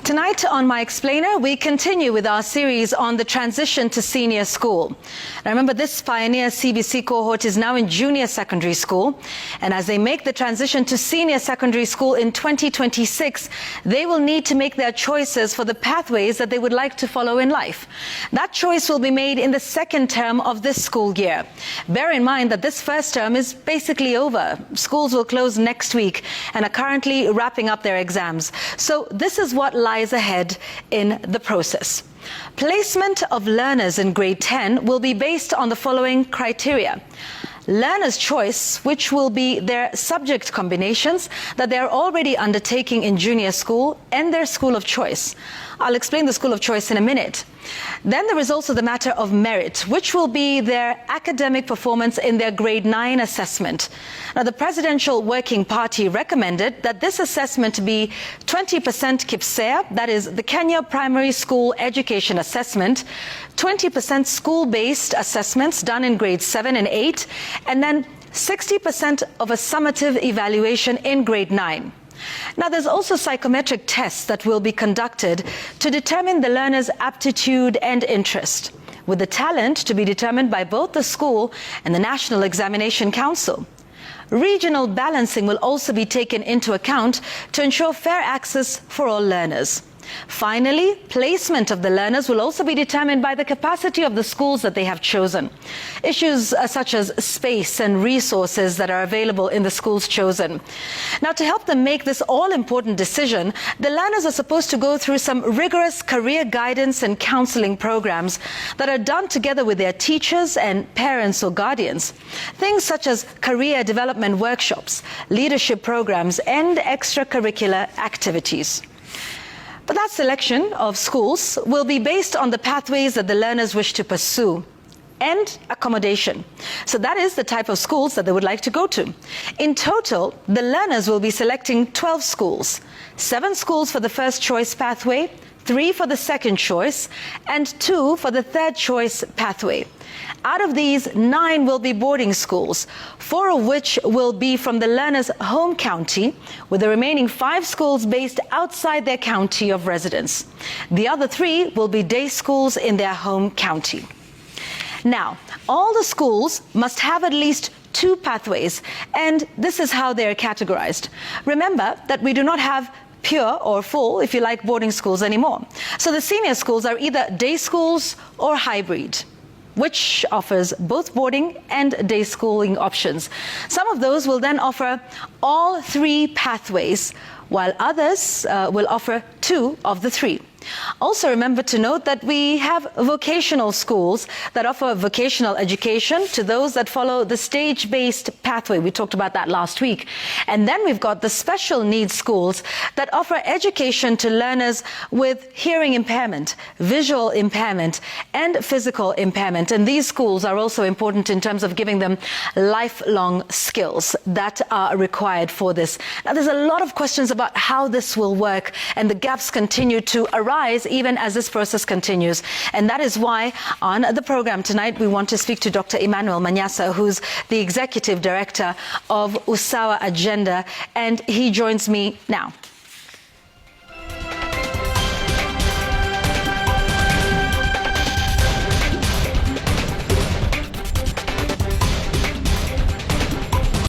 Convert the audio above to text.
Tonight on My Explainer, we continue with our series on the transition to senior school. Now remember, this pioneer CBC cohort is now in junior secondary school, and as they make the transition to senior secondary school in 2026, they will need to make their choices for the pathways that they would like to follow in life. That choice will be made in the second term of this school year. Bear in mind that this first term is basically over. Schools will close next week and are currently wrapping up their exams. So this is what lies ahead in the process. Placement of learners in grade 10 will be based on the following criteria. Learner's choice, which will be their subject combinations that they're already undertaking in junior school, and their school of choice. I'll explain the school of choice in a minute. Then there is also the matter of merit, which will be their academic performance in their grade 9 assessment. Now, the Presidential Working Party recommended that this assessment be 20% KIPSEA, that is the Kenya Primary School Education Assessment, 20% school-based assessments done in grades 7 and 8, and then 60% of a summative evaluation in grade 9. Now, there's also psychometric tests that will be conducted to determine the learner's aptitude and interest, with the talent to be determined by both the school and the National Examination Council. Regional balancing will also be taken into account to ensure fair access for all learners. Finally, placement of the learners will also be determined by the capacity of the schools that they have chosen. Issues such as space and resources that are available in the schools chosen. Now, to help them make this all-important decision, the learners are supposed to go through some rigorous career guidance and counseling programs that are done together with their teachers and parents or guardians. Things such as career development workshops, leadership programs, and extracurricular activities. But that selection of schools will be based on the pathways that the learners wish to pursue and accommodation. So that is the type of schools that they would like to go to. In total, the learners will be selecting 12 schools, 7 schools for the first choice pathway, 3 for the second choice, and 2 for the third choice pathway. Out of these, 9 will be boarding schools, 4 of which will be from the learner's home county, with the remaining 5 schools based outside their county of residence. The other 3 will be day schools in their home county. Now, all the schools must have at least 2 pathways, and this is how they are categorized. Remember that we do not have pure or full, if you like, boarding schools anymore. So the senior schools are either day schools or hybrid, which offers both boarding and day schooling options. Some of those will then offer all 3 pathways, while others will offer 2 of the 3. Also, remember to note that we have vocational schools that offer vocational education to those that follow the stage-based pathway. We talked about that last week. And then we've got the special needs schools that offer education to learners with hearing impairment, visual impairment, and physical impairment. And these schools are also important in terms of giving them lifelong skills that are required for this. Now, there's a lot of questions about how this will work, and the gaps continue to arise even as this process continues. And that is why on the program tonight we want to speak to Dr. Emmanuel Manyasa, who's the Executive Director of Usawa Agenda, and he joins me now.